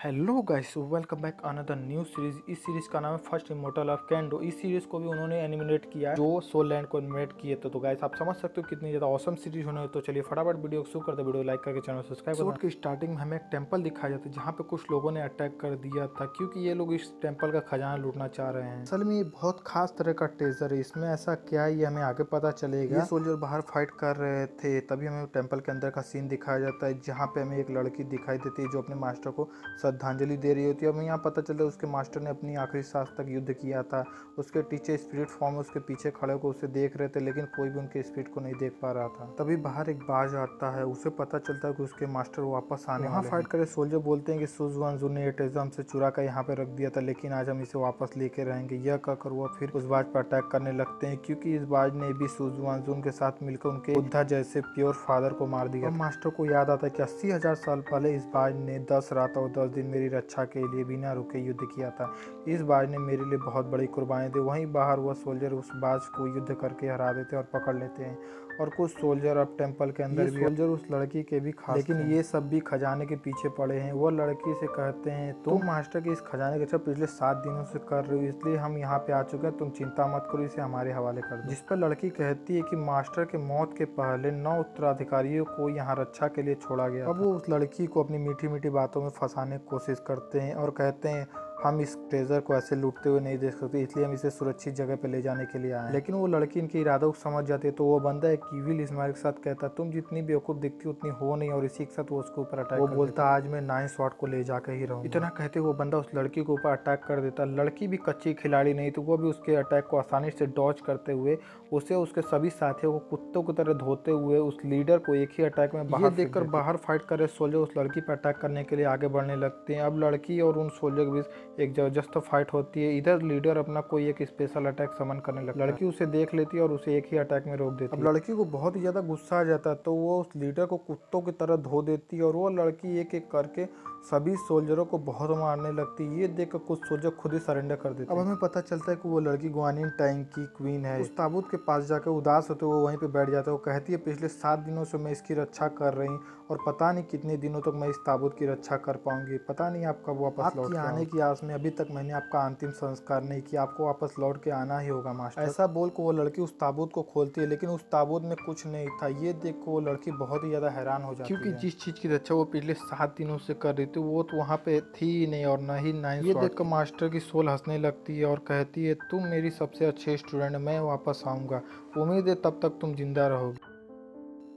Hello guys, welcome back another new series. इस series का नाम है फर्स्ट इमोर्टल ऑफ कैंडो। इस सीरीज को भी उन्होंने एनिमेट किया है जो सोल लैंड को एनिमेट किए थे। तो गाइस आप समझ सकते हो कितनी ज्यादा ऑसम सीरीज होने। तो चलिए फटाफट वीडियो को शुरू करते हैं। वीडियो लाइक करके चैनल सब्सक्राइब करें। की स्टार्टिंग में हमें एक टेंपल दिखाया जाता है जहाँ पे कुछ लोगों ने अटैक कर दिया था क्योंकि ये लोग इस टेंपल का खजाना लूटना चाह रहे हैं। असल में ये बहुत खास तरह का ट्रेजर है। इसमें ऐसा क्या है ये हमें आगे पता चलेगा। ये सोल्जर बाहर फाइट कर रहे थे तभी हमें टेंपल के अंदर का सीन दिखाया जाता है जहाँ पे हमें एक लड़की दिखाई देती है जो अपने मास्टर को श्रद्धांजलि दे रही होती है। हमें यहाँ पता चलता है उसके मास्टर ने अपनी आखिरी सांस तक युद्ध किया था। उसके टीचर स्पिरिट फॉर्म में उसके पीछे खड़े होकर उसे देख रहे थे लेकिन कोई भी उनके स्पिरिट को नहीं देख पा रहा था। तभी बाहर एक बाज आता है, उसे पता चलता है कि उसके मास्टर वापस आने वाले हैं। फाइट करे सोल्जर बोलते हैं कि सुजुआनजू ने ये ट्रेजर हमसे चुरा कर यहाँ पे रख दिया था लेकिन आज हम इसे वापस लेके रहेंगे। यह कहकर वो फिर उस बाज पर अटैक करने लगते हैं क्योंकि इस बाज ने भी सुजुआनजू के साथ मिलकर उनके बुद्धा जैसे प्योर फादर को मार दिया। और मास्टर को याद आता है कि 80,000 साल पहले इस बाज ने 10 रात और 10 दिन मेरी रक्षा के लिए बिना रुके युद्ध किया था। इस बाज ने मेरे लिए बहुत बड़ी कुर्बानी दी। वहीं बाहर वह सोल्जर उस बाज को युद्ध करके हरा देते और पकड़ लेते हैं। और कुछ सोल्जर अब टेंपल के अंदर भी सोल्जर उस लड़की के भी खास लेकिन ये सब भी खजाने के पीछे पड़े हैं। वो लड़की से कहते हैं तुम मास्टर के इस खजाने के पिछले 7 दिनों से कर रहे हो इसलिए हम यहाँ पे आ चुके हैं, तुम चिंता मत करो, इसे हमारे हवाले कर दो। जिस पर लड़की कहती है कि मास्टर के मौत के पहले 9 उत्तराधिकारियों को यहाँ रक्षा के लिए छोड़ा गया। अब वो उस लड़की को अपनी मीठी मीठी बातों में फंसाने की कोशिश करते हैं और कहते हैं हम इस ट्रेजर को ऐसे लूटते हुए नहीं देख सकते इसलिए हम इसे सुरक्षित जगह पे ले जाने के लिए आए। लेकिन वो लड़की इनके इरादों को समझ जाती है तो वो बंदा एक ईविल इस्माइल के साथ कहता है तुम जितनी बेवकूफ़ दिखती उतनी हो नहीं, और इसी के साथ वो उसके ऊपर अटैक वो बोलता आज मैं 9 शॉट को ले जाकर ही रहूँगा। इतना कहते वो बंदा उस लड़की के ऊपर अटैक कर देता। लड़की भी कच्ची खिलाड़ी नहीं तो वो भी उसके अटैक को आसानी से डॉज करते हुए उसे उसके सभी साथियों को कुत्तों की तरह धोते हुए उस लीडर को एक ही अटैक में बाहर देखकर बाहर फाइट करे सोल्जर उस लड़की पर अटैक करने के लिए आगे बढ़ने लगते हैं। अब लड़की और उन सोल्जर के बीच एक जबरदस्त फाइट होती है। इधर लीडर अपना कोई एक स्पेशल अटैक समन करने लगता है। लड़की उसे देख लेती है और उसे एक ही अटैक में रोक देती है। अब लड़की को बहुत ही ज्यादा गुस्सा आ जाता है तो वो उस लीडर को कुत्तों की तरह धो देती है और वो लड़की एक एक करके सभी सोल्जरों को बहुत मारने लगती है। ये देखकर कुछ सोल्जर खुद ही सरेंडर कर देते हैं। अब हमें पता चलता है कि वो लड़की ग्वानिन टाइम की क्वीन है। उस ताबूत के पास जाकर उदास होते हुए वहीं पे बैठ जाता है। वो कहती है पिछले 7 दिनों से मैं इसकी रक्षा कर रही और पता नहीं कितने दिनों तक मैं इस ताबूत की रक्षा कर पाऊंगी। पता नहीं आप कब वापस लौट के आने की आस में अभी तक मैंने आपका अंतिम संस्कार नहीं किया, आपको वापस लौट के आना ही होगा मास्टर। ऐसा बोल को वो लड़की उस ताबूत को खोलती है लेकिन उस ताबूत में कुछ नहीं था। ये देख को वो लड़की बहुत ही ज्यादा हैरान हो जाती है क्योंकि जिस चीज की रक्षा वो पिछले 7 दिनों से कर रही थी वो तो वहाँ पे थी ही नहीं और न ही 9 ये देख कर मास्टर की सोल हंसने लगती है और कहती है तुम मेरी सबसे अच्छे स्टूडेंट, मैं वापस आऊँगा, उम्मीद है तब तक तुम जिंदा रहोगे।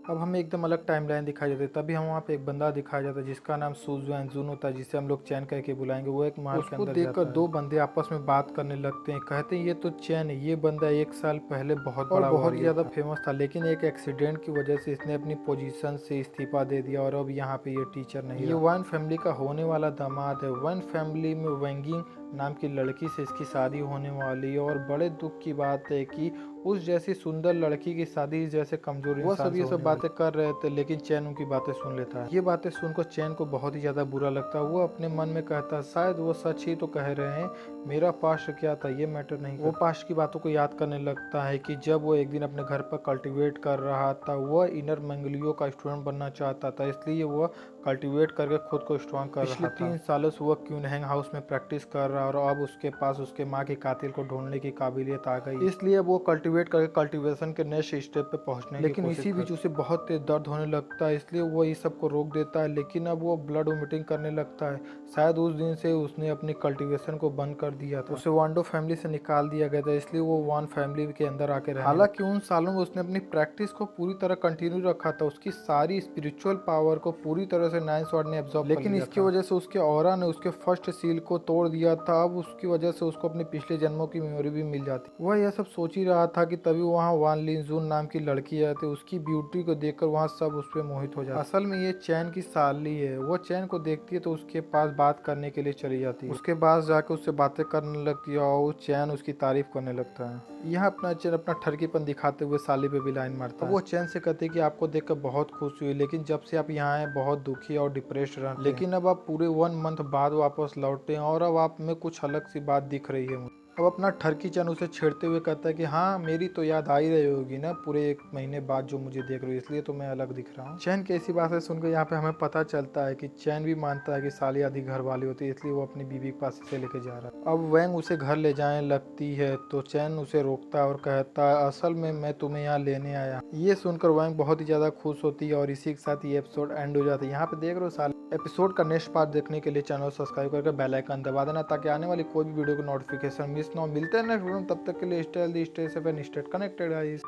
अब हमें एकदम अलग टाइमलाइन दिखाई जाती है। तभी हम वहाँ पे एक बंदा दिखाया जाता है जिसका नाम सुजुआनजून होता है जिसे हम लोग चैन कह के बुलाएंगे। वो एक महल के अंदर देखकर 2 बंदे आपस में बात करने लगते हैं। कहते हैं ये तो चैन है, ये बंदा 1 साल पहले बहुत बड़ा बहुत ज़्यादा फेमस था लेकिन एक एक्सीडेंट की वजह से इसने अपनी पोजीशन से इस्तीफा दे दिया और अब यहाँ पे ये टीचर नहीं। ये वन फैमिली का होने वाला दामाद है। वन फैमिली में वेंगिंग नाम की लड़की से इसकी शादी होने वाली है और बड़े दुख की बात है कि उस जैसी सुंदर लड़की की शादी जैसे कमजोर वो सब ये सब बातें कर रहे थे लेकिन चैन उनकी बातें सुन लेता है। ये बातें सुनकर चैन को बहुत ही ज्यादा बुरा लगता है। वो अपने मन में कहता है शायद वो सच ही तो कह रहे हैं, मेरा पास्ट क्या था ये मैटर नहीं। वो पास्ट की बातों को याद करने लगता है कि जब वो एक दिन अपने घर पर कल्टीवेट कर रहा था वह इनर मंगलियो का स्टूडेंट बनना चाहता था इसलिए वह कल्टीवेट करके खुद को स्ट्रॉन्ग कर रहा था। पिछले 3 सालों से वह क्यूनहैंग हाउस में प्रैक्टिस कर रहा और अब उसके पास उसके माँ के कातिल को ढूंढने की काबिलियत आ गई इसलिए वो कल्टीवेट करके कल्टीवेशन के नेक्स्ट स्टेप पे पहुंचने लेकिन इसी बीच उसे बहुत तेज दर्द होने लगता है इसलिए वो इस सब को रोक देता है। लेकिन अब वो ब्लड वोमिटिंग करने लगता है। शायद उस दिन से उसने अपनी कल्टीवेशन को बंद कर दिया था। उसे वांडो फैमिली से निकाल दिया गया था इसलिए वो वन फैमिली के अंदर आके रहा। हालांकि उन सालों में उसने अपनी प्रैक्टिस को पूरी तरह कंटिन्यू रखा था। उसकी सारी स्पिरिचुअल पावर को पूरी तरह से 9 शॉट ने एब्जॉर्ब लेकिन इसकी वजह से उसके ऑरा ने उसके फर्स्ट सील को तोड़ दिया था। अब उसकी वजह से उसको अपने पिछले जन्मों की मेमोरी भी मिल जाती। वह यह सब सोच ही रहा था कि तभी वहाँ वान लिनजून नाम की लड़की आती है। उसकी ब्यूटी को देखकर वहाँ सब उस पर मोहित हो जाते। असल में ये चैन की साली है। वो चैन को देखती है तो उसके पास बात करने के लिए चली जाती है। उसके पास जाकर उससे बातें करने लगती है और चैन उसकी तारीफ करने लगता है। यहाँ अपना चैन अपना ठरकीपन दिखाते हुए साली पे भी लाइन मारता है। वो चैन से कहती है कि आपको देखकर बहुत खुश हुई लेकिन जब से आप यहाँ आए बहुत दुखी और डिप्रेस्ड रहते हैं। लेकिन अब आप पूरे 1 मंथ बाद वापस लौटे हैं और अब आप में कुछ अलग सी बात दिख रही है। अब अपना ठरकी चैन उसे छेड़ते हुए कहता है कि हाँ मेरी तो याद आ ही रही होगी ना, पूरे 1 महीने बाद जो मुझे देख रही हो, इसलिए तो मैं अलग दिख रहा हूँ। चैन की ऐसी बातें सुनकर यहाँ पे हमें पता चलता है कि चैन भी मानता है कि साली आधी घर वाली होती है, इसलिए वो अपनी बीवी के पास इसे लेके जा रहा है। अब वैंग उसे घर ले जाने लगती है तो चैन उसे रोकता है और कहता है असल में मैं तुम्हें यहाँ लेने आया। ये सुनकर वैंग बहुत ही ज्यादा खुश होती है और इसी के साथ ये एपिसोड एंड हो जाता है। यहाँ पे देख रहे हो साल एपिसोड का नेक्स्ट पार्ट देखने के लिए चैनल सब्सक्राइब करके बेल आइकन दबा देना ताकि आने वाली कोई भी वीडियो को नोटिफिकेशन मिस ना हो। मिलते हैं नेक्स्ट वीडियो में, तब तक के लिए stay healthy, stay safe and stay connected guys.